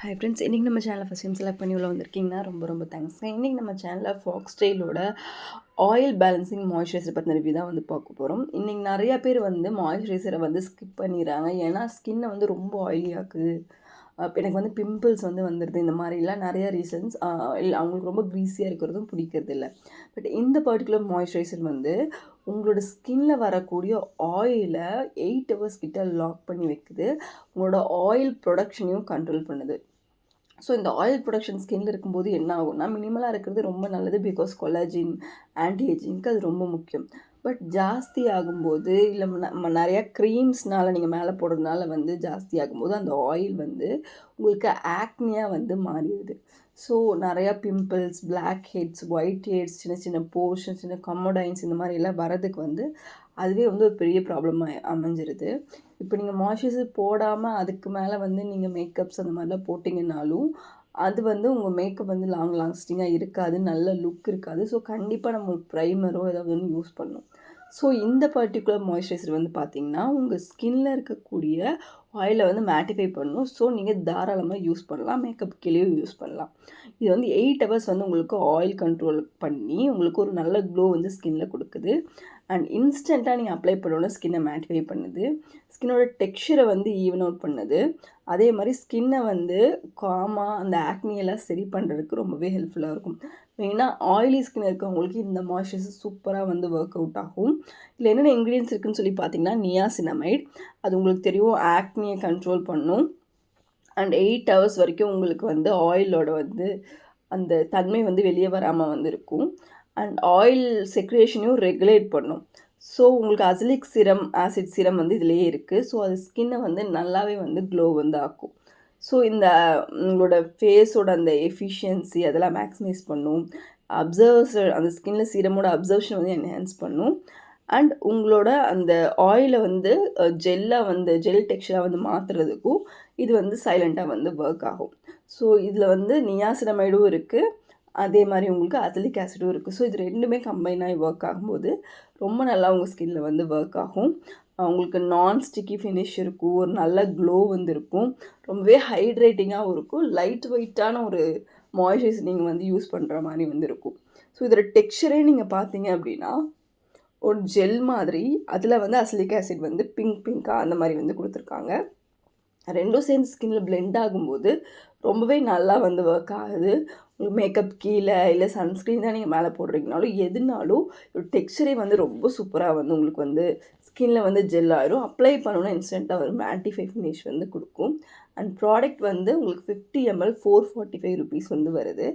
Hi friends, இன்றைக்கி நம்ம சேனலை ஃபஸ்ட் டைம் செலக்ட் பண்ணி உள்ள வந்திருக்கீங்கன்னா ரொம்ப ரொம்ப தேங்க்ஸ். இன்றைக்கி நம்ம சேனலில் ஃபாக்ஸ் ஸ்டைலோட ஆயில் பேலன்சிங் மாய்ஸ்சரைசர் பற்றின ரிவ்யூ தான் வந்து பார்க்க போகிறோம். இன்றைக்கி நிறையா பேர் வந்து மாய்ஸ்சரைசரை வந்து ஸ்கிப் பண்ணிடுறாங்க. ஏன்னா ஸ்கின்னை வந்து ரொம்ப ஆயிலியாக்குது, எனக்கு வந்து பிம்பிள்ஸ் வந்து வந்துடுது, இந்த மாதிரிலாம் நிறையா ரீசன்ஸ். இல்லை அவங்களுக்கு ரொம்ப க்ரீஸியாக இருக்கிறதும் பிடிக்கிறது இல்லை. பட் இந்த பர்டிகுலர் மாய்ஸ்சரைசர் வந்து உங்களோட ஸ்கின்ல வரக்கூடிய ஆயிலை 8 ஹவர்ஸ் கிட்ட லாக் பண்ணி வைக்குது. உங்களோட ஆயில் ப்ரொடக்ஷனையும் கண்ட்ரோல் பண்ணுது. ஸோ இந்த ஆயில் ப்ரொடக்ஷன் ஸ்கின்ல இருக்கும்போது என்ன ஆகும்னா, மினிமலாக இருக்கிறது ரொம்ப நல்லது. பிகாஸ் கொலாஜின், ஆன்டி ஏஜிங்க்கு அது ரொம்ப முக்கியம். பட் ஜாஸ்தி ஆகும்போது, இல்லை நிறையா க்ரீம்ஸ்னால நீங்கள் மேலே போடுறதுனால வந்து ஜாஸ்தி ஆகும்போது அந்த ஆயில் வந்து உங்களுக்கு ஆக்னியாக வந்து மாறிடுது. ஸோ நிறையா pimples, black heads, white heads, சின்ன சின்ன போர்ஷன்ஸ், சின்ன கமோடைன்ஸ் இந்த மாதிரிலாம் வரதுக்கு வந்து அதுவே வந்து ஒரு பெரிய ப்ராப்ளமாக அமைஞ்சிருது. இப்போ நீங்கள் மாய்ஸ்சரைசர் போடாமல் அதுக்கு மேலே வந்து நீங்கள் மேக்கப்ஸ் அந்த மாதிரிலாம் போட்டிங்கன்னாலும் அது வந்து உங்கள் மேக்கப் வந்து லாஸ்டிங்காக இருக்காது, நல்ல லுக் இருக்காது. ஸோ கண்டிப்பாக நம்ம ஒரு ப்ரைமரோ ஏதாவது ஒன்று யூஸ் பண்ணணும். ஸோ இந்த பர்டிகுலர் மாய்ஸ்சரைசர் வந்து பார்த்திங்கன்னா உங்கள் ஸ்கின்ல இருக்கக்கூடிய ஆயிலை வந்து மேட்டிஃபை பண்ணணும். ஸோ நீங்கள் தாராளமாக யூஸ் பண்ணலாம், மேக்கப் கீழேயும் யூஸ் பண்ணலாம். இது வந்து 8 ஹவர்ஸ் வந்து உங்களுக்கு ஆயில் கண்ட்ரோல் பண்ணி உங்களுக்கு ஒரு நல்ல க்ளோ வந்து ஸ்கின்ல கொடுக்குது. அண்ட் இன்ஸ்டண்ட்டாக நீங்கள் அப்ளை பண்ணோன்னா ஸ்கின்னை மேட்டிஃபை பண்ணுது, ஸ்கின்னோட டெக்ஸ்சரை வந்து ஈவன் அவுட் பண்ணுது. அதே மாதிரி ஸ்கின்னை வந்து காமாக அந்த ஆக்னியெல்லாம் சரி பண்ணுறதுக்கு ரொம்பவே ஹெல்ப்ஃபுல்லாக இருக்கும். மெயினாக ஆயிலி ஸ்கின் இருக்கவங்களுக்கு இந்த மாய்ஸ்சரைசர் சூப்பராக வந்து ஒர்க் அவுட் ஆகும். இதில் என்னென்ன இன்க்ரீடியன்ஸ் இருக்குதுன்னு சொல்லி பார்த்தீங்கன்னா, நியாசினமைட், அது உங்களுக்கு தெரியும் ஆக்னியை கண்ட்ரோல் பண்ணும். அண்ட் 8 ஹவர்ஸ் வரைக்கும் உங்களுக்கு வந்து ஆயிலோட வந்து அந்த தன்மை வந்து வெளியே வராமல் வந்து இருக்கும். அண்ட் ஆயில் செக்ரேஷனையும் ரெகுலேட் பண்ணும். ஸோ உங்களுக்கு அசிலிக் சிரம், ஆசிட் சிரம் வந்து இதிலேயே இருக்குது. ஸோ அது ஸ்கின்னை வந்து நல்லாவே வந்து க்ளோ வந்து ஆக்கும். ஸோ இந்த உங்களோட ஃபேஸோட அந்த எஃபிஷியன்சி அதெல்லாம் மேக்ஸிமைஸ் பண்ணும். அந்த ஸ்கின்ல சீரமோட அப்சர்வேஷன் வந்து என்ஹான்ஸ் பண்ணும். அண்ட் உங்களோட அந்த ஆயிலை வந்து ஜெல் டெக்ஸ்சராக வந்து மாற்றுறதுக்கும் இது வந்து சைலண்ட்டாக வந்து ஒர்க் ஆகும். ஸோ இதில் வந்து நியாசினமைடும் இருக்குது, அதே மாதிரி உங்களுக்கு அசிலிக் ஆசிடும் இருக்குது. ஸோ இது ரெண்டுமே கம்பைன் ஆகி ஒர்க் ஆகும்போது ரொம்ப நல்லா உங்கள் ஸ்கின்ல வந்து ஒர்க் ஆகும். உங்களுக்கு நான் ஸ்டிக்கி ஃபினிஷ் இருக்கும், ஒரு நல்ல க்ளோ வந்து இருக்கும், ரொம்பவே ஹைட்ரேட்டிங்காகவும் இருக்கும், லைட் வெயிட்டான ஒரு மாய்ஸ்சரைசர் நீங்கள் வந்து யூஸ் பண்ணுற மாதிரி வந்து இருக்கும். ஸோ இதோட டெக்ஸ்சரே நீங்கள் பார்த்தீங்க அப்படின்னா ஒரு ஜெல் மாதிரி, அதில் வந்து அசிலிக் ஆசிட் வந்து பிங்காக அந்த மாதிரி வந்து கொடுத்துருக்காங்க. ரெண்டும் சேர்ந்து ஸ்கின்ல பிளெண்ட் ஆகும்போது ரொம்பவே நல்லா வந்து ஒர்க் ஆகுது. உங்களுக்கு மேக்கப் கீழே இல்லை சன்ஸ்க்ரீன் தான் நீங்கள் மேலே போடுறீங்கனாலும் எதுனாலும் ஒரு டெக்ஸ்சரே வந்து ரொம்ப சூப்பராக வந்து உங்களுக்கு வந்து ஸ்கின்ல வந்து ஜெல் ஆயிரும். அப்ளை பண்ணணுன்னா இன்ஸ்டண்ட்டாக ஒரு மேட்டிஃபை ஃபினிஷ் வந்து கொடுக்கும். அண்ட் ப்ராடக்ட் வந்து உங்களுக்கு 50 ml 445 rupees வந்து வருது.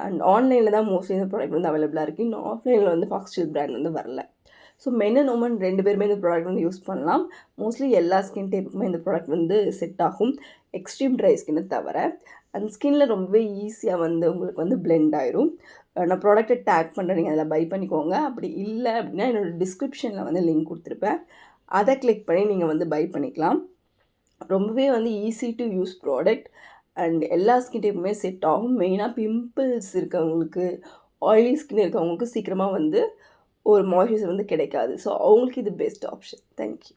அண்ட் ஆன்லைனில் தான் மோஸ்ட்லி இந்த ப்ராடக்ட் வந்து அவைலபிளாக இருக்குது. இன்னும் ஆஃப்லைனில் வந்து ஃபாக்ஸ் ஸ்டைல் பிராண்ட் வந்து வரல. ஸோ மென் அண்ட் உமன் 2 பேருமே இந்த ப்ராடக்ட் வந்து யூஸ் பண்ணலாம். மோஸ்ட்லி எல்லா ஸ்கின் டைப்புக்குமே இந்த ப்ராடக்ட் வந்து செட் ஆகும், எக்ஸ்ட்ரீம் ட்ரை ஸ்கின்னை தவிர. அந்த ஸ்கின்ல ரொம்பவே ஈஸியாக வந்து உங்களுக்கு வந்து பிளெண்ட் ஆயிரும். நான் ப்ராடக்ட்டை டேக் பண்ணுறேன், நீங்கள் அதில் பை பண்ணிக்கோங்க. அப்படி இல்லை அப்படின்னா என்னோடய டிஸ்கிரிப்ஷனில் வந்து லிங்க் கொடுத்துருப்பேன், அதை கிளிக் பண்ணி நீங்கள் வந்து பை பண்ணிக்கலாம். ரொம்பவே வந்து easy to use product and எல்லா ஸ்கின் டைப்புமே செட் ஆகும். மெயினாக பிம்பிள்ஸ் இருக்கவங்களுக்கு, ஆயிலி ஸ்கின் இருக்கவங்களுக்கு சீக்கிரமாக வந்து ஒரு மாய்ஸ்சரைசர் வந்து கிடைக்காது. ஸோ அவங்களுக்கு இது பெஸ்ட் ஆப்ஷன். தேங்க்யூ.